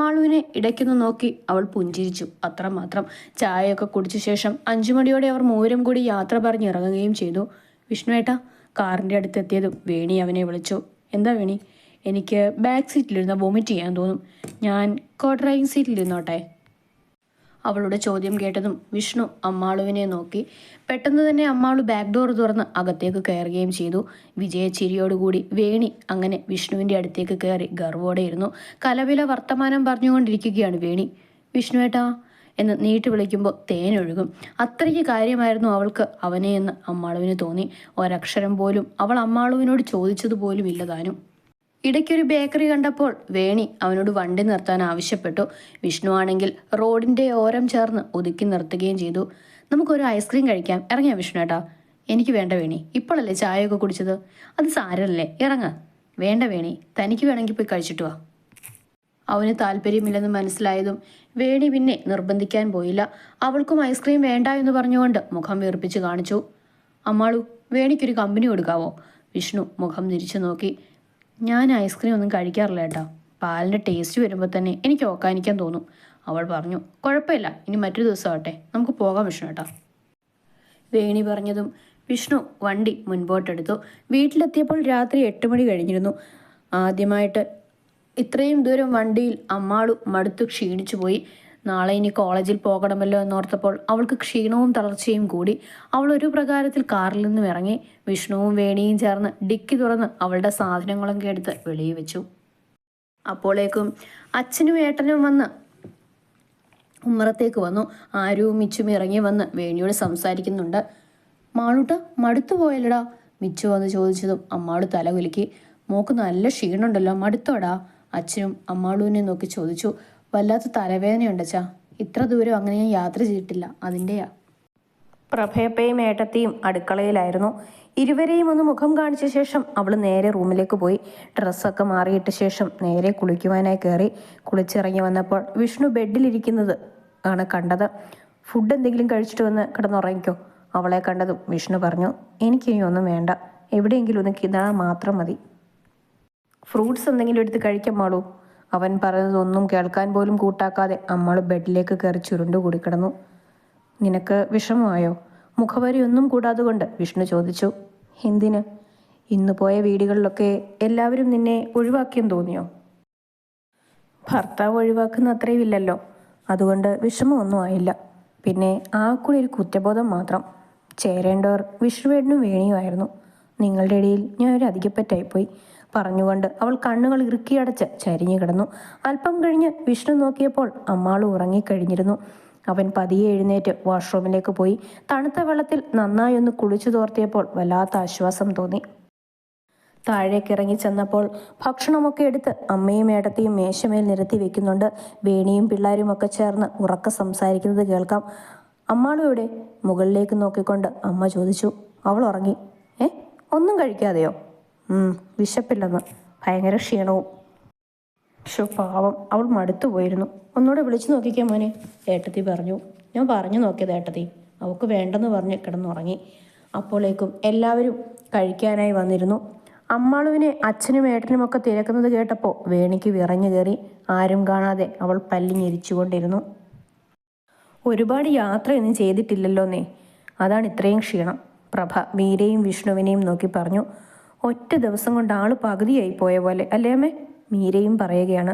അമ്മാളുവിനെ ഇടയ്ക്കൊന്ന് നോക്കി അവൾ പുഞ്ചിരിച്ചു, അത്രമാത്രം. ചായയൊക്കെ കുടിച്ച ശേഷം 5 മണിയോടെ അവർ മൂവരും കൂടി യാത്ര പറഞ്ഞിറങ്ങുകയും ചെയ്തു. വിഷ്ണുവേട്ട കാറിൻ്റെ അടുത്തെത്തിയതും വേണി അവനെ വിളിച്ചു. എന്താ വേണി? എനിക്ക് ബാക്ക് സീറ്റിലിരുന്ന് വൊമിറ്റ് ചെയ്യാൻ തോന്നും. ഞാൻ കോ ഡ്രൈവിംഗ് സീറ്റിലിരുന്നോട്ടെ? അവളുടെ ചോദ്യം കേട്ടതും വിഷ്ണു അമ്മാളുവിനെ നോക്കി. പെട്ടെന്ന് തന്നെ അമ്മാളു ബാക്ക് ഡോർ തുറന്ന് അകത്തേക്ക് കയറുകയും ചെയ്തു. വിജയച്ചിരിയോടുകൂടി വേണി അങ്ങനെ വിഷ്ണുവിൻ്റെ അടുത്തേക്ക് കയറി ഗർവോടെ ഇരുന്നു. കലവില വർത്തമാനം പറഞ്ഞുകൊണ്ടിരിക്കുകയാണ് വേണി. വിഷ്ണുവേട്ടാ എന്ന് നീട്ടി വിളിക്കുമ്പോൾ തേനൊഴുകും. അത്രയ്ക്ക് കാര്യമായിരുന്നു അവൾക്ക് അവനെയെന്ന് അമ്മാളുവിന് തോന്നി. ഒരക്ഷരം പോലും അവൾ അമ്മാളുവിനോട് ചോദിച്ചതുപോലും ഇല്ല താനും. ഇടയ്ക്കൊരു ബേക്കറി കണ്ടപ്പോൾ വേണി അവനോട് വണ്ടി നിർത്താൻ ആവശ്യപ്പെട്ടു. വിഷ്ണു ആണെങ്കിൽ റോഡിൻ്റെ ഓരം ചേർന്ന് ഒതുക്കി നിർത്തുകയും ചെയ്തു. നമുക്കൊരു ഐസ്ക്രീം കഴിക്കാം, ഇറങ്ങിയ വിഷ്ണുവേട്ടാ? എനിക്ക് വേണ്ട വേണി, ഇപ്പോഴല്ലേ ചായയൊക്കെ കുടിച്ചത്, അത് സാരമല്ലേ, ഇറങ്ങ. വേണ്ട വേണി, തനിക്ക് വേണമെങ്കിൽ പോയി കഴിച്ചിട്ട് വാ. അവന് താല്പര്യമില്ലെന്ന് മനസ്സിലായതും വേണി പിന്നെ നിർബന്ധിക്കാൻ പോയില്ല. അവൾക്കും ഐസ്ക്രീം വേണ്ട എന്ന് പറഞ്ഞുകൊണ്ട് മുഖം വീർപ്പിച്ച് കാണിച്ചു. അമ്മാളു, വേണിക്കൊരു കമ്പനി കൊടുക്കാവോ? വിഷ്ണു മുഖം തിരിച്ചു നോക്കി. ഞാൻ ഐസ്ക്രീം ഒന്നും കഴിക്കാറില്ല ഏട്ടാ, പാലിൻ്റെ ടേസ്റ്റ് വരുമ്പോൾ തന്നെ എനിക്ക് ഓക്കാനിക്കാൻ തോന്നും, അവൾ പറഞ്ഞു. കുഴപ്പമില്ല, ഇനി മറ്റൊരു ദിവസം ആവട്ടെ, നമുക്ക് പോകാം വിഷ്ണു ഏട്ടാ. വേണി പറഞ്ഞതും വിഷ്ണു വണ്ടി മുൻപോട്ടെടുത്തു. വീട്ടിലെത്തിയപ്പോൾ രാത്രി 8 മണി കഴിഞ്ഞിരുന്നു. ആദ്യമായിട്ട് ഇത്രയും ദൂരം വണ്ടിയിൽ അമ്മാളു മടുത്തു ക്ഷീണിച്ചു പോയി. നാളെ ഇനി കോളേജിൽ പോകണമല്ലോ എന്നോർത്തപ്പോൾ അവൾക്ക് ക്ഷീണവും തളർച്ചയും കൂടി. അവൾ ഒരു പ്രകാരത്തിൽ കാറിൽ നിന്നും ഇറങ്ങി. വിഷ്ണുവും വേണിയും ചേർന്ന് ഡിക്കി തുറന്ന് അവളുടെ സാധനങ്ങളൊക്കെ എടുത്ത് വെളിയിൽ വെച്ചു. അപ്പോഴേക്കും അച്ഛനും ഏട്ടനും വന്ന് ഉമ്മറത്തേക്ക് വന്നു. ആരും മിച്ചും ഇറങ്ങി വന്ന് വേണിയോട് സംസാരിക്കുന്നുണ്ട്. മാളൂട്ട മടുത്തു പോയല്ലടാ? മിച്ചു വന്ന് ചോദിച്ചതും അമ്മാളു തല കുലുക്കി. മോക്ക് നല്ല ക്ഷീണുണ്ടല്ലോ, മടുത്തോടാ? അച്ഛനും അമ്മാളുവിനെ നോക്കി ചോദിച്ചു. വല്ലാത്ത തലവേദനയുണ്ടച്ചാ, ഇത്ര ദൂരം അങ്ങനെ ഞാൻ യാത്ര ചെയ്തിട്ടില്ല, അതിൻ്റെയാ. പ്രഭയപ്പയും ഏട്ടത്തെയും അടുക്കളയിലായിരുന്നു. ഇരുവരെയും ഒന്ന് മുഖം കാണിച്ച ശേഷം അവൾ നേരെ റൂമിലേക്ക് പോയി. ഡ്രസ്സൊക്കെ മാറിയിട്ട ശേഷം നേരെ കുളിക്കുവാനായി കയറി. കുളിച്ചിറങ്ങി വന്നപ്പോൾ വിഷ്ണു ബെഡിലിരിക്കുന്നത് ആണ് കണ്ടത്. ഫുഡ് എന്തെങ്കിലും കഴിച്ചിട്ട് വന്ന് കിടന്നുറങ്ങിക്കോ. അവളെ കണ്ടതും വിഷ്ണു പറഞ്ഞു. എനിക്കിനി ഒന്നും വേണ്ട, എവിടെയെങ്കിലും ഒന്ന് കിടന്നാൽ മാത്രം മതി. ഫ്രൂട്ട്സ് എന്തെങ്കിലും എടുത്ത് കഴിക്കാമാളൂ. അവൻ പറഞ്ഞതൊന്നും കേൾക്കാൻ പോലും കൂട്ടാക്കാതെ അമ്മാള് ബെഡിലേക്ക് കയറി ചുരുണ്ടുകൂടി കിടന്നു. നിനക്ക് വിഷമമായോ? മുഖവരിയൊന്നും കൂടാതെ കൊണ്ട് വിഷ്ണു ചോദിച്ചു. എന്തിന്? ഇന്ന് പോയ വീടുകളിലൊക്കെ എല്ലാവരും നിന്നെ ഒഴിവാക്കിയെന്ന് തോന്നിയോ? ഭർത്താവ് ഒഴിവാക്കുന്ന അത്രയും ഇല്ലല്ലോ, അതുകൊണ്ട് വിഷമമൊന്നും ആയില്ല. പിന്നെ ആ കൂടി ഒരു കുറ്റബോധം മാത്രം. ചേരേണ്ടവർ വിഷ്ണുവേട്ടനും വേണിയുമായിരുന്നു. നിങ്ങളുടെ ഇടയിൽ ഞാൻ ഒരു അധികപ്പറ്റായിപ്പോയി പറഞ്ഞുകൊണ്ട് അവൾ കണ്ണുകൾ ഇറുക്കിയടച്ച് ചരിഞ്ഞു കിടന്നു. അല്പം കഴിഞ്ഞ് വിഷ്ണു നോക്കിയപ്പോൾ അമ്മാളു ഉറങ്ങിക്കഴിഞ്ഞിരുന്നു. അവൻ പതിയെ എഴുന്നേറ്റ് വാഷ്റൂമിലേക്ക് പോയി. തണുത്ത വെള്ളത്തിൽ നന്നായി ഒന്ന് കുളിച്ചു തോർത്തിയപ്പോൾ വല്ലാത്ത ആശ്വാസം തോന്നി. താഴേക്കിറങ്ങി ചെന്നപ്പോൾ ഭക്ഷണമൊക്കെ എടുത്ത് അമ്മയും ഏട്ടത്തെയും മേശമേൽ നിരത്തി വെക്കുന്നുണ്ട്. വേണിയും പിള്ളേരുമൊക്കെ ചേർന്ന് ഉറക്കെ സംസാരിക്കുന്നത് കേൾക്കാം. അമ്മാളുവിടെ? മുകളിലേക്ക് നോക്കിക്കൊണ്ട് അമ്മ ചോദിച്ചു. അവൾ ഉറങ്ങി. ഒന്നും കഴിക്കാതെയോ? വിശപ്പില്ലെന്ന്, ഭയങ്കര ക്ഷീണവും. പാവം, അവൾ മടുത്തു പോയിരുന്നു. ഒന്നുകൂടെ വിളിച്ചു നോക്കിക്കാൻ മോനെ, ഏട്ടത്തി പറഞ്ഞു. ഞാൻ പറഞ്ഞു നോക്കിയത് ഏട്ടത്തി, അവൾക്ക് വേണ്ടെന്ന് പറഞ്ഞ് കിടന്നുറങ്ങി. അപ്പോഴേക്കും എല്ലാവരും കഴിക്കാനായി വന്നിരുന്നു. അമ്മാളുവിനെ അച്ഛനും ഏട്ടനുമൊക്കെ തിരക്കുന്നത് കേട്ടപ്പോൾ വേണിക്ക് വിറഞ്ഞു കയറി. ആരും കാണാതെ അവൾ പല്ലി ഞെരിച്ചുകൊണ്ടിരുന്നു. ഒരുപാട് യാത്രയൊന്നും ചെയ്തിട്ടില്ലല്ലോന്നേ, അതാണ് ഇത്രയും ക്ഷീണം. പ്രഭ മീരയും വിഷ്ണുവിനെയും നോക്കി പറഞ്ഞു. ഒറ്റ ദിവസം കൊണ്ട് ആള് പകുതിയായി പോയ പോലെ അല്ലേ അമ്മേ? മീരയും പറയുകയാണ്.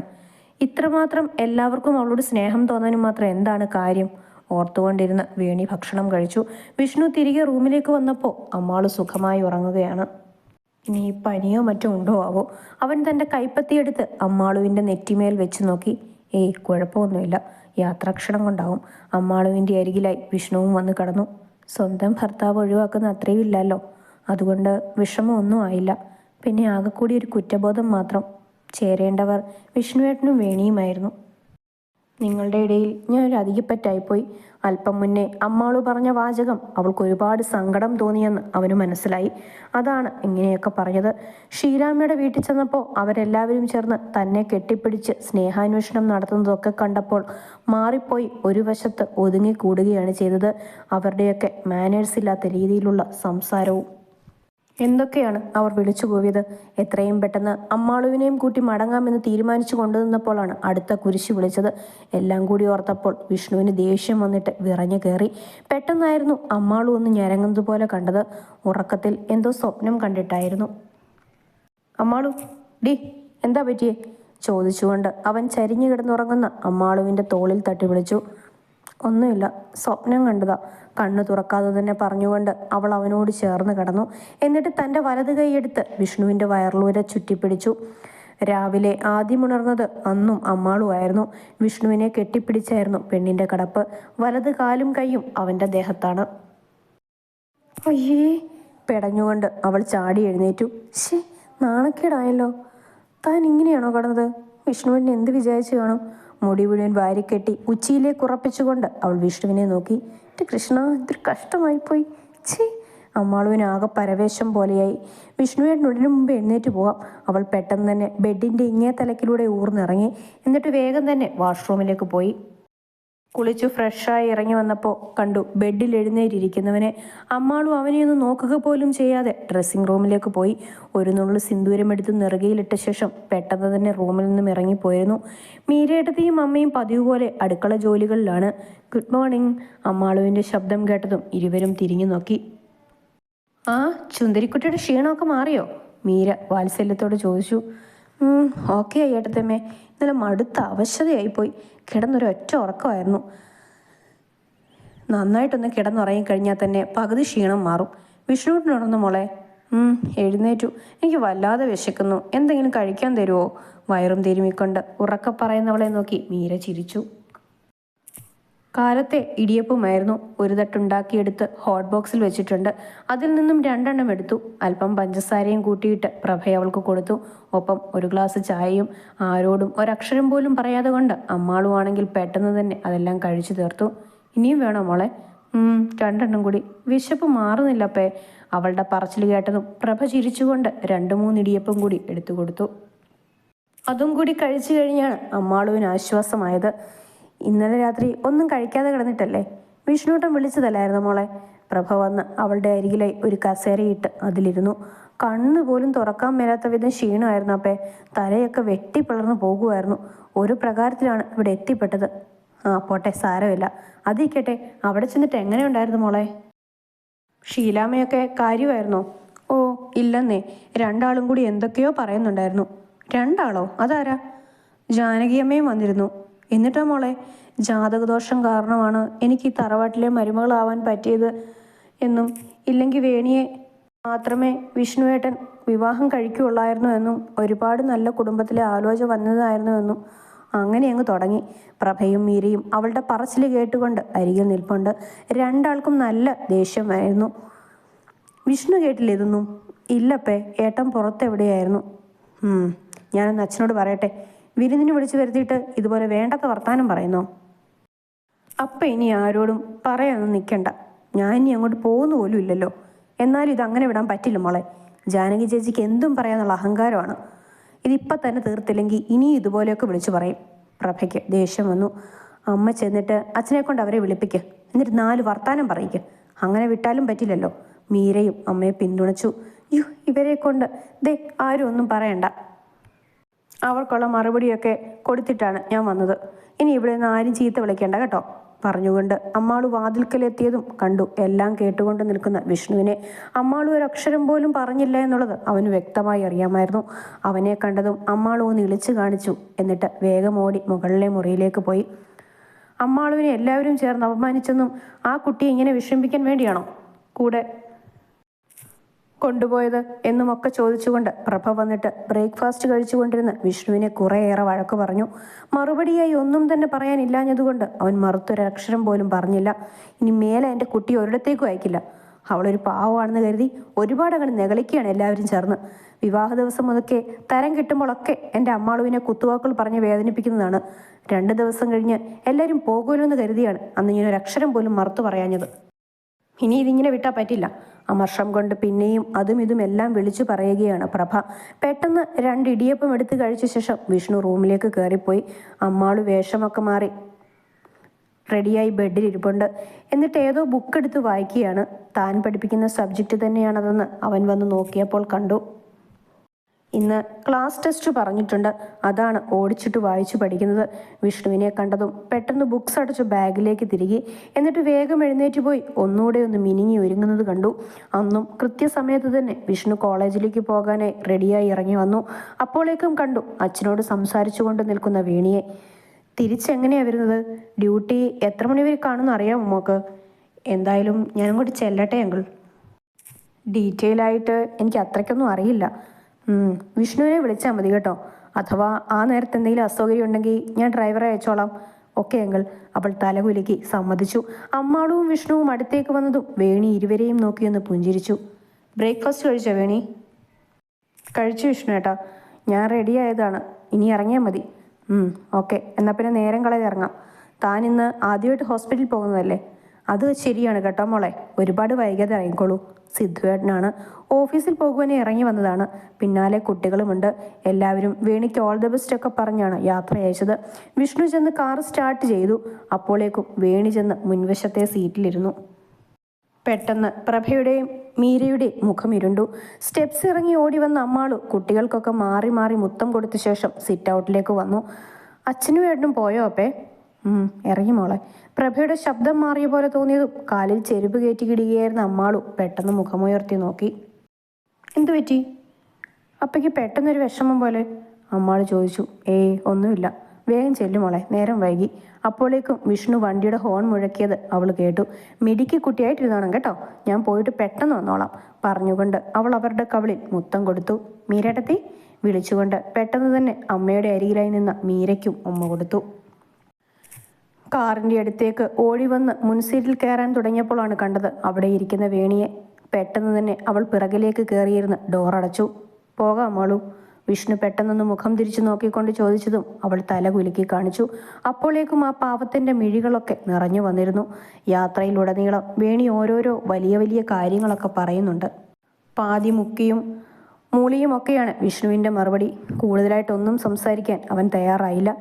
ഇത്രമാത്രം എല്ലാവർക്കും അവളോട് സ്നേഹം തോന്നാനും മാത്രം എന്താണ് കാര്യം? ഓർത്തുകൊണ്ടിരുന്ന് വേണി ഭക്ഷണം കഴിച്ചു. വിഷ്ണു തിരികെ റൂമിലേക്ക് വന്നപ്പോൾ അമ്മാള് സുഖമായി ഉറങ്ങുകയാണ്. ഇനി പനിയോ മറ്റോ ഉണ്ടോ ആവോ? അവൻ തൻ്റെ കൈപ്പത്തിയെടുത്ത് അമ്മാളുവിൻ്റെ നെറ്റിമേൽ വെച്ച് നോക്കി. കുഴപ്പമൊന്നുമില്ല, യാത്രാക്ഷണം കൊണ്ടാവും. അമ്മാളുവിൻ്റെ അരികിലായി വിഷ്ണുവും വന്ന് കടന്നു. സ്വന്തം ഭർത്താവ് ഒഴിവാക്കുന്ന അത്രയും ഇല്ലല്ലോ, അതുകൊണ്ട് വിഷമമൊന്നും ആയില്ല. പിന്നെ ആകെക്കൂടി ഒരു കുറ്റബോധം മാത്രം. ചേരേണ്ടവർ വിഷ്ണുവേട്ടനും വേണിയുമായിരുന്നു. നിങ്ങളുടെ ഇടയിൽ ഞാൻ ഒരു അധികപ്പറ്റായിപ്പോയി. അല്പം മുന്നേ അമ്മാളു പറഞ്ഞ വാചകം അവൾക്ക് ഒരുപാട് സങ്കടം തോന്നിയെന്ന് അവന് മനസ്സിലായി. അതാണ് ഇങ്ങനെയൊക്കെ പറഞ്ഞത്. ശ്രീരാമയുടെ വീട്ടിൽ ചെന്നപ്പോൾ അവരെല്ലാവരും ചേർന്ന് തന്നെ കെട്ടിപ്പിടിച്ച് സ്നേഹാന്വേഷണം നടത്തുന്നതൊക്കെ കണ്ടപ്പോൾ മാറിപ്പോയി ഒരു വശത്ത് ഒതുങ്ങിക്കൂടുകയാണ് ചെയ്തത്. അവരുടെയൊക്കെ മാനേഴ്സ് ഇല്ലാത്ത രീതിയിലുള്ള സംസാരവും. എന്തൊക്കെയാണ് അവർ വിളിച്ചു കൂവിയത്. എത്രയും പെട്ടെന്ന് അമ്മാളുവിനെയും കൂട്ടി മടങ്ങാമെന്ന് തീരുമാനിച്ചു കൊണ്ടുനിന്നപ്പോഴാണ് അടുത്ത കുരിശ് വിളിച്ചത്. എല്ലാം കൂടി ഓർത്തപ്പോൾ വിഷ്ണുവിന് ദേഷ്യം വന്നിട്ട് വിറഞ്ഞു കയറി. പെട്ടെന്നായിരുന്നു അമ്മാളു ഒന്ന് ഞരങ്ങുന്നത് പോലെ കണ്ടത്. ഉറക്കത്തിൽ എന്തോ സ്വപ്നം കണ്ടിട്ടായിരുന്നു. അമ്മാളു, ഡി എന്താ പറ്റിയേ ചോദിച്ചുകൊണ്ട് അവൻ ചരിഞ്ഞു കിടന്നുറങ്ങുന്ന അമ്മാളുവിൻ്റെ തോളിൽ തട്ടി വിളിച്ചു. ഒന്നുമില്ല, സ്വപ്നം കണ്ടതാ, കണ്ണു തുറക്കാതെ തന്നെ പറഞ്ഞുകൊണ്ട് അവൾ അവനോട് ചേർന്ന് കിടന്നു. എന്നിട്ട് തൻ്റെ വലത് കൈയെടുത്ത് വിഷ്ണുവിൻ്റെ വയറിലൂരെ ചുറ്റിപ്പിടിച്ചു. രാവിലെ ആദ്യമുണർന്നത് അന്നും അമ്മാളുമായിരുന്നു. വിഷ്ണുവിനെ കെട്ടിപ്പിടിച്ചായിരുന്നു പെണ്ണിൻ്റെ കിടപ്പ്. വലത് കാലും കൈയും അവൻ്റെ ദേഹത്താണ്. അയ്യേ പെടഞ്ഞുകൊണ്ട് അവൾ ചാടി എഴുന്നേറ്റു. ശേ, നാണക്കേടായല്ലോ. താൻ ഇങ്ങനെയാണോ കിടന്നത്? വിഷ്ണുവിനെ എന്ത് വിചാരിച്ചു കാണും? മുടി മുഴുവൻ വാരിക്കെട്ടി ഉച്ചിയിലേക്ക് ഉറപ്പിച്ചുകൊണ്ട് അവൾ വിഷ്ണുവിനെ നോക്കി. എൻ്റെ കൃഷ്ണ, ഇതൊരു കഷ്ടമായിപ്പോയി. ഛേ, അമ്മാളുവിന് ആകെ പരവേശം പോലെയായി. വിഷ്ണുവേട്ടനുടനു മുമ്പ് എഴുന്നേറ്റ് പോവാം. അവൾ പെട്ടെന്ന് തന്നെ ബെഡിൻ്റെ ഇങ്ങേ തലക്കിലൂടെ ഊർന്നിറങ്ങി. എന്നിട്ട് വേഗം തന്നെ വാഷ്റൂമിലേക്ക് പോയി. കുളിച്ചു ഫ്രഷായി ഇറങ്ങി വന്നപ്പോൾ കണ്ടു ബെഡിൽ എഴുന്നേറ്റിരിക്കുന്നവനെ. അമ്മാളും അവനെയൊന്നും നോക്കുക പോലും ചെയ്യാതെ ഡ്രസ്സിംഗ് റൂമിലേക്ക് പോയി. ഒരു നുള്ളു സിന്ദൂരം എടുത്ത് നെറുകയിലിട്ട ശേഷം പെട്ടെന്ന് തന്നെ റൂമിൽ നിന്നും ഇറങ്ങിപ്പോയിരുന്നു. മീരേട്ടത്തിയും അമ്മയും പതിവ് പോലെ അടുക്കള ജോലികളിലാണ്. Good morning. അമ്മാളുവിൻ്റെ ശബ്ദം കേട്ടതും ഇരുവരും തിരിഞ്ഞു നോക്കി. ആ, ചുന്ദരിക്കുട്ടിയുടെ ക്ഷീണമൊക്കെ മാറിയോ? മീര വാത്സല്യത്തോട് ചോദിച്ചു. ഓക്കെ ആയി ഏട്ടത്തമ്മേ, ഇന്നലെ മടുത്ത അവശതയായിപ്പോയി. കിടന്നൊരൊറ്റ ഉറക്കമായിരുന്നു. നന്നായിട്ടൊന്ന് കിടന്നുറങ്ങിക്കഴിഞ്ഞാൽ തന്നെ പകുതി ക്ഷീണം മാറും. വിഷ്ണുവിനുണർന്നു മോളെ? എഴുന്നേറ്റു. എനിക്ക് വല്ലാതെ വിശക്കുന്നു, എന്തെങ്കിലും കഴിക്കാൻ തരുമോ? വയറും തിരുമിക്കൊണ്ട് ഉറക്ക പറയുന്നവളെ നോക്കി മീര ചിരിച്ചു. കാലത്തെ ഇടിയപ്പമായിരുന്നു. ഒരു തട്ടുണ്ടാക്കിയെടുത്ത് ഹോട്ട് ബോക്സിൽ വെച്ചിട്ടുണ്ട്. അതിൽ നിന്നും 2 എണ്ണം എടുത്തു. അല്പം പഞ്ചസാരയും കൂട്ടിയിട്ട് പ്രഭയെ അവൾക്ക് കൊടുത്തു. ഒപ്പം ഒരു ഗ്ലാസ് ചായയും. ആരോടും ഒരക്ഷരം പോലും പറയാതെ കൊണ്ട് അമ്മാളുവാണെങ്കിൽ പെട്ടെന്ന് തന്നെ അതെല്ലാം കഴിച്ചു തീർത്തു. ഇനിയും വേണോ മോളെ? 2 എണ്ണം കൂടി. വിശപ്പ് മാറുന്നില്ലപ്പേ. അവളുടെ പറച്ചിൽ കേട്ടതും പ്രഭ ചിരിച്ചുകൊണ്ട് 2-3 ഇടിയപ്പം കൂടി എടുത്തു കൊടുത്തു. അതും കൂടി കഴിച്ചു കഴിഞ്ഞാണ് അമ്മാളുവിന് ആശ്വാസമായത്. ഇന്നലെ രാത്രി ഒന്നും കഴിക്കാതെ കിടന്നിട്ടല്ലേ? വിഷ്ണുട്ടൻ വിളിച്ചതല്ലായിരുന്നു മോളെ? പ്രഭ വന്ന് അവളുടെ അരികിലായി ഒരു കസേരയിട്ട് അതിലിരുന്നു. കണ്ണു പോലും തുറക്കാൻ മേലാത്ത വിധം ക്ഷീണമായിരുന്നു അപ്പേ. തലയൊക്കെ വെട്ടിപ്പിളർന്നു പോകുമായിരുന്നു. ഒരു പ്രകാരത്തിലാണ് ഇവിടെ എത്തിപ്പെട്ടത്. പോട്ടെ, സാരമില്ല. അതിരിക്കട്ടെ, അവിടെ ചെന്നിട്ട് എങ്ങനെയുണ്ടായിരുന്നു മോളെ? ഷീലാമ്മയൊക്കെ കാര്യമായിരുന്നോ? ഓ ഇല്ലെന്നേ, 2 ആളും കൂടി എന്തൊക്കെയോ പറയുന്നുണ്ടായിരുന്നു. 2 ആളോ? അതാരാ? ജാനകിയമ്മയും വന്നിരുന്നു. എന്നിട്ടാ മോളെ? ജാതകദോഷം കാരണമാണ് എനിക്ക് ഈ തറവാട്ടിലെ മരുമകളാവാൻ പറ്റിയത് എന്നും, ഇല്ലെങ്കിൽ വേണിയെ മാത്രമേ വിഷ്ണുവേട്ടൻ വിവാഹം കഴിക്കുകയുള്ളായിരുന്നു എന്നും, ഒരുപാട് നല്ല കുടുംബത്തിലെ ആലോചന വന്നതായിരുന്നു എന്നും അങ്ങനെ അങ്ങ് തുടങ്ങി. പ്രഭയും മീരയും അവളുടെ പറച്ചിൽ കേട്ടുകൊണ്ട് അരികിൽ നിൽപ്പുണ്ട്. 2 ആൾക്കും നല്ല ദേഷ്യമായിരുന്നു. വിഷ്ണു കേട്ടില്ലിതൊന്നും? ഇല്ലപ്പേ, ഏട്ടൻ പുറത്തെവിടെയായിരുന്നു. ഞാനൊന്ന് അച്ഛനോട് പറയട്ടെ. വിരുന്നിന് വിളിച്ചു വരുത്തിയിട്ട് ഇതുപോലെ വേണ്ടാത്ത വർത്താനം പറയുന്നോ? അപ്പം ഇനി ആരോടും പറയാനൊന്നും നിൽക്കണ്ട. ഞാൻ ഇനി അങ്ങോട്ട് പോകുന്ന പോലും ഇല്ലല്ലോ. എന്നാലും ഇതങ്ങനെ വിടാൻ പറ്റില്ല മോളെ. ജാനകി ചേച്ചിക്ക് എന്തും പറയാനുള്ള അഹങ്കാരമാണ്. ഇതിപ്പം തന്നെ തീർത്തില്ലെങ്കിൽ ഇനിയും ഇതുപോലെയൊക്കെ വിളിച്ചു പറയും. പ്രഭയ്ക്ക് ദേഷ്യം വന്നു. അമ്മ ചെന്നിട്ട് അച്ഛനെ കൊണ്ട് അവരെ വിളിപ്പിക്കുക. എന്നിട്ട് 4 വർത്താനം പറയിക്കുക. അങ്ങനെ വിട്ടാലും പറ്റില്ലല്ലോ. മീരയും അമ്മയെ പിന്തുണച്ചു. ഇവരെ കൊണ്ട് ആരും ഒന്നും പറയണ്ട. അവർക്കുള്ള മറുപടിയൊക്കെ കൊടുത്തിട്ടാണ് ഞാൻ വന്നത്. ഇനി ഇവിടെ നിന്ന് ആരും ചീത്ത വിളിക്കേണ്ട കേട്ടോ പറഞ്ഞുകൊണ്ട് അമ്മാളു വാതിൽക്കലെത്തിയതും കണ്ടു എല്ലാം കേട്ടുകൊണ്ട് നിൽക്കുന്ന വിഷ്ണുവിനെ. അമ്മാളു ഒരക്ഷരം പോലും പറഞ്ഞില്ല എന്നുള്ളത് അവന് വ്യക്തമായി അറിയാമായിരുന്നു. അവനെ കണ്ടതും അമ്മാളു ഒന്ന് ഇളിച്ചു കാണിച്ചു. എന്നിട്ട് വേഗം ഓടി മുകളിലെ മുറിയിലേക്ക് പോയി. അമ്മാളുവിനെ എല്ലാവരും ചേർന്ന് അപമാനിച്ചെന്നും ആ കുട്ടിയെ ഇങ്ങനെ വിഷമിപ്പിക്കാൻ വേണ്ടിയാണോ കൂടെ കൊണ്ടുപോയത് എന്നുമൊക്കെ ചോദിച്ചുകൊണ്ട് പ്രഭ വന്നിട്ട് ബ്രേക്ക്ഫാസ്റ്റ് കഴിച്ചുകൊണ്ടിരുന്ന വിഷ്ണുവിനെ കുറേയേറെ വഴക്ക് പറഞ്ഞു. മറുപടിയായി ഒന്നും തന്നെ പറയാനില്ലാഞ്ഞതുകൊണ്ട് അവൻ മറുത്തൊരക്ഷരം പോലും പറഞ്ഞില്ല. ഇനി മേലെ എൻ്റെ കുട്ടി ഒരിടത്തേക്കും അയക്കില്ല. അവളൊരു പാവമാണെന്ന് കരുതി ഒരുപാട് അങ്ങനെ നെകളിക്കുകയാണ് എല്ലാവരും ചേർന്ന്. വിവാഹ ദിവസം മുതൽക്കേ തരം കിട്ടുമ്പോഴൊക്കെ എൻ്റെ അമ്മാളുവിനെ കുത്തുവാക്കുകൾ പറഞ്ഞ് വേദനിപ്പിക്കുന്നതാണ്. 2 ദിവസം കഴിഞ്ഞ് എല്ലാവരും പോകുമല്ലോ എന്ന് കരുതിയാണ് അന്ന് ഞാനൊരക്ഷരം പോലും മറുത്തു പറയാഞ്ഞത്. ഇനി ഇതിങ്ങനെ വിട്ടാൽ പറ്റില്ല. അമർഷം കൊണ്ട് പിന്നെയും അതും ഇതും എല്ലാം വിളിച്ചു പറയുകയാണ് പ്രഭ. പെട്ടെന്ന് 2 ഇടിയപ്പം എടുത്ത് കഴിച്ച ശേഷം വിഷ്ണു റൂമിലേക്ക് കയറിപ്പോയി. അമ്മാളു വേഷമൊക്കെ മാറി റെഡിയായി ബെഡിലിരിപ്പുണ്ട്. എന്നിട്ട് ഏതോ ബുക്ക് എടുത്ത് വായിക്കുകയാണ്. താൻ പഠിപ്പിക്കുന്ന സബ്ജക്റ്റ് തന്നെയാണതെന്ന് അവൻ വന്ന് നോക്കിയപ്പോൾ കണ്ടു. ഇന്ന് ക്ലാസ് ടെസ്റ്റ് പറഞ്ഞിട്ടുണ്ട്, അതാണ് ഓടിച്ചിട്ട് വായിച്ചു പഠിക്കുന്നത്. വിഷ്ണുവിനെ കണ്ടതും പെട്ടെന്ന് ബുക്സ് അടച്ച് ബാഗിലേക്ക് തിരികെ. എന്നിട്ട് വേഗം എഴുന്നേറ്റ് പോയി ഒന്നുകൂടെ ഒന്ന് മിനിങ്ങി ഒരുങ്ങുന്നത് കണ്ടു. അന്നും കൃത്യസമയത്ത് തന്നെ വിഷ്ണു കോളേജിലേക്ക് പോകാനായി റെഡിയായി ഇറങ്ങി വന്നു. അപ്പോഴേക്കും കണ്ടു അച്ഛനോട് സംസാരിച്ചു കൊണ്ട് നിൽക്കുന്ന വേണിയെ. തിരിച്ചെങ്ങനെയാ വരുന്നത്? ഡ്യൂട്ടി എത്ര മണി വരെ കാണുമെന്ന് അറിയാമോ മോക്ക്? എന്തായാലും ഞാനും കൂടി ചെല്ലട്ടെ അങ്കിൾ. ഡീറ്റെയിൽ ആയിട്ട് എനിക്ക് അത്രയ്ക്കൊന്നും അറിയില്ല. വിഷ്ണുവിനെ വിളിച്ചാൽ മതി കേട്ടോ. അഥവാ ആ നേരത്തെ എന്തെങ്കിലും അസൗകര്യം ഉണ്ടെങ്കിൽ ഞാൻ ഡ്രൈവറെ അയച്ചോളാം. Okay uncle. അവൾ തലകുലുക്കി സമ്മതിച്ചു. അമ്മാളും വിഷ്ണുവും അടുത്തേക്ക് വന്നതും വേണി ഇരുവരെയും നോക്കിയൊന്ന് പുഞ്ചിരിച്ചു. ബ്രേക്ക്ഫാസ്റ്റ് കഴിച്ചോ വേണി? കഴിച്ചു വിഷ്ണു ഏട്ടാ, ഞാൻ റെഡി ആയതാണ്, ഇനി ഇറങ്ങിയാൽ മതി. ഓക്കെ, എന്നാൽ പിന്നെ നേരം കളയാതെ ഇറങ്ങാം. താൻ ഇന്ന് ആദ്യമായിട്ട് ഹോസ്പിറ്റലിൽ പോകുന്നതല്ലേ? അത് ശരിയാണ് കേട്ടോ മോളെ, ഒരുപാട് വൈകാതെ ഇറങ്ങിക്കോളൂ. സിദ്ധുവേട്ടനാണ്. ഓഫീസിൽ പോകുവാനേ ഇറങ്ങി വന്നതാണ്. പിന്നാലെ കുട്ടികളുമുണ്ട്. എല്ലാവരും വേണിക്ക് ഓൾ ദ ബെസ്റ്റ് ഒക്കെ പറഞ്ഞാണ് യാത്ര അയച്ചത്. വിഷ്ണു ചെന്ന് കാർ സ്റ്റാർട്ട് ചെയ്തു. അപ്പോഴേക്കും വേണി ചെന്ന് മുൻവശത്തെ സീറ്റിലിരുന്നു. പെട്ടെന്ന് പ്രഭയുടെയും മീരയുടെയും മുഖം ഇരുണ്ടു. സ്റ്റെപ്സ് ഇറങ്ങി ഓടി വന്ന അമ്മാളു കുട്ടികൾക്കൊക്കെ മാറി മാറി മുത്തം കൊടുത്ത ശേഷം സിറ്റ് ഔട്ടിലേക്ക് വന്നു. അച്ഛനും ഏട്ടനും പോയോ അപ്പേ? ഇറങ്ങി മോളെ. പ്രഭയുടെ ശബ്ദം മാറിയ പോലെ തോന്നിയതും കാലിൽ ചെരുപ്പ് കയറ്റി കിടുകയായിരുന്ന അമ്മാളു പെട്ടെന്ന് മുഖമുയർത്തി നോക്കി. എന്തു പറ്റി? അപ്പയ്ക്ക് പെട്ടെന്നൊരു വിഷമം പോലെ അമ്മാള് ചോദിച്ചു. ഒന്നുമില്ല, വേഗം ചെല്ലു മോളെ, നേരം വൈകി. അപ്പോഴേക്കും വിഷ്ണു വണ്ടിയുടെ ഹോൺ മുഴക്കിയത് അവൾ കേട്ടു. മിടിക്ക് കുട്ടിയായിട്ടിരുന്നോണം കേട്ടോ, ഞാൻ പോയിട്ട് പെട്ടെന്ന് വന്നോളാം പറഞ്ഞുകൊണ്ട് അവൾ അവരുടെ കവിളിൽ മുത്തം കൊടുത്തു. മീരേട്ടത്തി വിളിച്ചുകൊണ്ട് പെട്ടെന്ന് തന്നെ അമ്മയുടെ അരികിലായി നിന്ന മീരയ്ക്കും ഉമ്മ കൊടുത്തു. കാറിൻ്റെ അടുത്തേക്ക് ഓടി വന്ന് മുൻസീറ്റിൽ കയറാൻ തുടങ്ങിയപ്പോഴാണ് കണ്ടത് അവിടെ ഇരിക്കുന്ന വേണിയെ. പെട്ടെന്ന് തന്നെ അവൾ പിറകിലേക്ക് കയറിയിരുന്ന് ഡോറടച്ചു. പോകാം മോളു. വിഷ്ണു പെട്ടെന്നൊന്ന് മുഖം തിരിച്ചു നോക്കിക്കൊണ്ട് ചോദിച്ചതും അവൾ തല കുലുക്കി കാണിച്ചു. അപ്പോഴേക്കും ആ പാവത്തിൻ്റെ മിഴികളൊക്കെ നിറഞ്ഞു വന്നിരുന്നു. യാത്രയിലുടനീളം വേണി ഓരോരോ വലിയ വലിയ കാര്യങ്ങളൊക്കെ പറയുന്നുണ്ട്. പാതി മുക്കിയും മൂളിയും ഒക്കെയാണ് വിഷ്ണുവിൻ്റെ മറുപടി. കൂടുതലായിട്ടൊന്നും സംസാരിക്കാൻ അവൻ തയ്യാറായില്ല.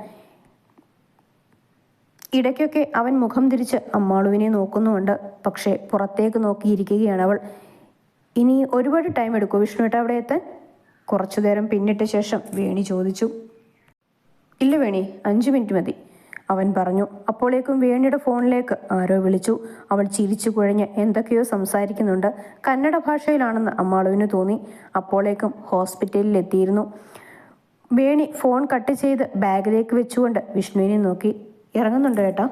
ഇടയ്ക്കൊക്കെ അവൻ മുഖം തിരിച്ച് അമ്മാളുവിനെ നോക്കുന്നുമുണ്ട്. പക്ഷേ പുറത്തേക്ക് നോക്കിയിരിക്കുകയാണ് അവൾ. ഇനി ഒരുപാട് ടൈം എടുക്കുമോ വിഷ്ണുവേട്ട അവിടെ എത്താൻ? കുറച്ചു നേരം പിന്നിട്ട ശേഷം വേണി ചോദിച്ചു. ഇല്ല വേണി, 5 മിനിറ്റ് മതി അവൻ പറഞ്ഞു. അപ്പോഴേക്കും വേണിയുടെ ഫോണിലേക്ക് ആരോ വിളിച്ചു. അവൾ ചിരിച്ചു കുഴഞ്ഞ് എന്തൊക്കെയോ സംസാരിക്കുന്നുണ്ട്. കന്നഡ ഭാഷയിലാണെന്ന് അമ്മാളുവിന് തോന്നി. അപ്പോഴേക്കും ഹോസ്പിറ്റലിൽ എത്തിയിരുന്നു. വേണി ഫോൺ കട്ട് ചെയ്ത് ബാഗിലേക്ക് വെച്ചുകൊണ്ട് വിഷ്ണുവിനെ നോക്കി. ഇറങ്ങുന്നുണ്ട് കേട്ടോ?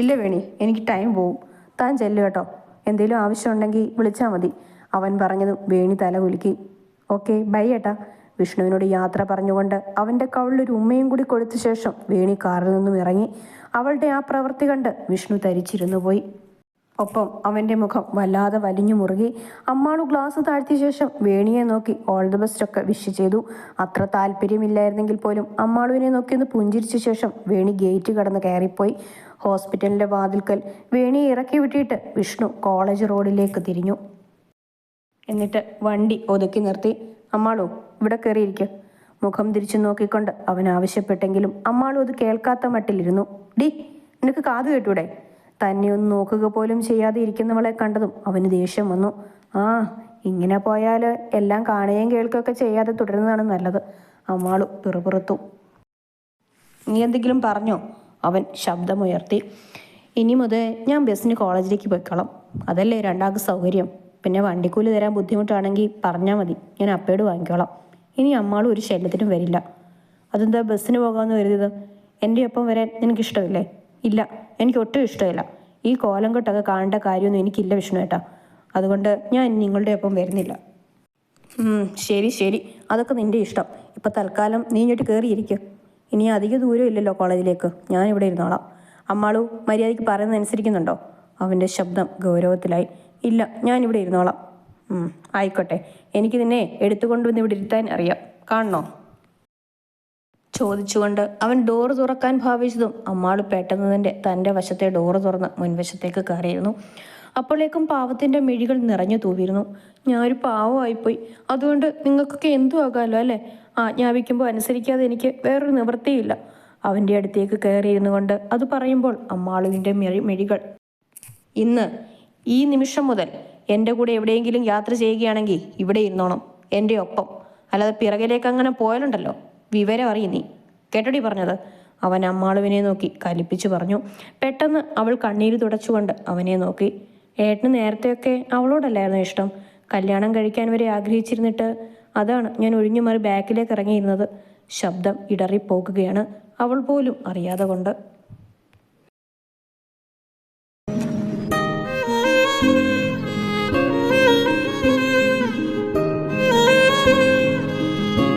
ഇല്ല വേണി, എനിക്ക് ടൈം പോവും, താൻ ചെല്ലു കേട്ടോ. എന്തെങ്കിലും ആവശ്യമുണ്ടെങ്കിൽ വിളിച്ചാൽ മതി അവൻ പറഞ്ഞതും വേണി തല കുലുക്കി. ഓക്കെ, ബൈ ഏട്ടാ. വിഷ്ണുവിനോട് യാത്ര പറഞ്ഞുകൊണ്ട് അവൻ്റെ കവിളിലൊരു ഉമ്മയും കൂടി കൊടുത്ത ശേഷം വേണി കാറിൽ നിന്നും ഇറങ്ങി. അവളുടെ ആ പ്രവൃത്തി കണ്ട് വിഷ്ണു തരിച്ചിരുന്നു പോയി. ഒപ്പം അവൻ്റെ മുഖം വല്ലാതെ വലിഞ്ഞു മുറുകി. അമ്മാളു ഗ്ലാസ് താഴ്ത്തിയ ശേഷം വേണിയെ നോക്കി ഓൾ ദി ബെസ്റ്റ് ഒക്കെ വിഷ് ചെയ്തു. അത്ര താല്പര്യമില്ലായിരുന്നെങ്കിൽ പോലും അമ്മാളുവിനെ നോക്കി ഒന്ന് പുഞ്ചിരിച്ച ശേഷം വേണി ഗേറ്റ് കടന്ന് കയറിപ്പോയി. ഹോസ്പിറ്റലിൻ്റെ വാതിൽക്കൽ വേണിയെ ഇറക്കി വിട്ടിട്ട് വിഷ്ണു കോളേജ് റോഡിലേക്ക് തിരിഞ്ഞു. എന്നിട്ട് വണ്ടി ഒതുക്കി നിർത്തി. അമ്മാളു ഇവിടെ കയറിയിരിക്കുക. മുഖം തിരിച്ചു നോക്കിക്കൊണ്ട് അവൻ ആവശ്യപ്പെട്ടെങ്കിലും അമ്മാളു അത് കേൾക്കാത്ത മട്ടിലിരുന്നു. ഡി, നിനക്ക് കാത് കേട്ടൂടെ? തന്നെ ഒന്ന് നോക്കുക പോലും ചെയ്യാതെ ഇരിക്കുന്നവളെ കണ്ടതും അവന് ദേഷ്യം വന്നു. ഇങ്ങനെ പോയാൽ എല്ലാം കാണുകയും കേൾക്കുകയൊക്കെ ചെയ്യാതെ തുടരുന്നതാണ് നല്ലത്. അമ്മാളു പിറുപിറുത്തു. നീ എന്തെങ്കിലും പറഞ്ഞോ? അവൻ ശബ്ദമുയർത്തി. ഇനി മുതൽ ഞാൻ ബസ്സിന് കോളേജിലേക്ക് പോയിക്കോളാം, അതല്ലേ രണ്ടാൾക്ക് സൗകര്യം. പിന്നെ വണ്ടിക്കൂലി തരാൻ ബുദ്ധിമുട്ടാണെങ്കിൽ പറഞ്ഞാൽ മതി, ഞാൻ അപ്പയോട് വാങ്ങിക്കോളാം. ഇനി അമ്മാളും ഒരു ശല്യത്തിനും വരില്ല. അതെന്താ ബസ്സിന് പോകാമെന്ന് കരുതിയത്? എൻ്റെ ഒപ്പം വരാൻ നിനക്കിഷ്ടമില്ലേ? ഇല്ല, എനിക്ക് ഒട്ടും ഇഷ്ടമില്ല. ഈ കോലം കെട്ടൊക്കെ കാണേണ്ട കാര്യമൊന്നും എനിക്കില്ല വിഷ്ണു ഏട്ടാ. അതുകൊണ്ട് ഞാൻ നിങ്ങളുടെ ഒപ്പം വരുന്നില്ല. ശരി ശരി, അതൊക്കെ നിൻ്റെ ഇഷ്ടം. ഇപ്പം തൽക്കാലം നീ ഇങ്ങോട്ട് കയറിയിരിക്കും. ഇനി അധിക ദൂരം ഇല്ലല്ലോ കോളേജിലേക്ക്, ഞാനിവിടെ ഇരുന്നോളാം. അമ്മാളു മര്യാദയ്ക്ക് പറയുന്നത് അനുസരിക്കുന്നുണ്ടോ? അവൻ്റെ ശബ്ദം ഗൗരവത്തിലായി. ഇല്ല, ഞാനിവിടെ ഇരുന്നോളാം. ആയിക്കോട്ടെ, എനിക്ക് നിന്നെ എടുത്തുകൊണ്ടുവന്ന് ഇവിടെ ഇരുത്താൻ അറിയാം, കാണണോ? ചോദിച്ചുകൊണ്ട് അവൻ ഡോറ് തുറക്കാൻ ഭാവിച്ചതും അമ്മാള് പെട്ടെന്ന് തൻ്റെ വശത്തെ ഡോറ് തുറന്ന് മുൻവശത്തേക്ക് കയറിയിരുന്നു. അപ്പോഴേക്കും പാവത്തിൻ്റെ മിഴികൾ നിറഞ്ഞു തൂവിയിരുന്നു. ഞാനൊരു പാവമായിപ്പോയി, അതുകൊണ്ട് നിങ്ങൾക്കൊക്കെ എന്തു ആകാമല്ലോ അല്ലേ? ആജ്ഞാപിക്കുമ്പോൾ അനുസരിക്കാതെ എനിക്ക് വേറൊരു നിവൃത്തിയില്ല. അവൻ്റെ അടുത്തേക്ക് കയറിയിരുന്നു കൊണ്ട് അത് പറയുമ്പോൾ അമ്മാളുവിൻ്റെ മെഴികൾ. ഇന്ന് ഈ നിമിഷം മുതൽ എൻ്റെ കൂടെ എവിടെയെങ്കിലും യാത്ര ചെയ്യുകയാണെങ്കിൽ ഇവിടെ ഇരുന്നോണം, എൻ്റെ ഒപ്പം. അല്ലാതെ പിറകിലേക്ക് അങ്ങനെ പോയാലുണ്ടല്ലോ, വിവരം അറിയും നീ. കേട്ടോടി പറഞ്ഞത്? അവൻ അമ്മാളുവിനെ നോക്കി കലിപ്പിച്ചു പറഞ്ഞു. പെട്ടെന്ന് അവൾ കണ്ണീര് തുടച്ചുകൊണ്ട് അവനെ നോക്കി. ഏട്ടന് നേരത്തെയൊക്കെ അവളോടല്ലായിരുന്നു ഇഷ്ടം. കല്യാണം കഴിക്കാൻ വരെ ആഗ്രഹിച്ചിരുന്നിട്ട് അതാണ് ഞാൻ ഒഴിഞ്ഞു മാറി ബാക്കിലേക്ക് ഇറങ്ങിയിരുന്നത്. ശബ്ദം ഇടറിപ്പോകുകയാണ് അവൾ പോലും അറിയാതെ കൊണ്ട്.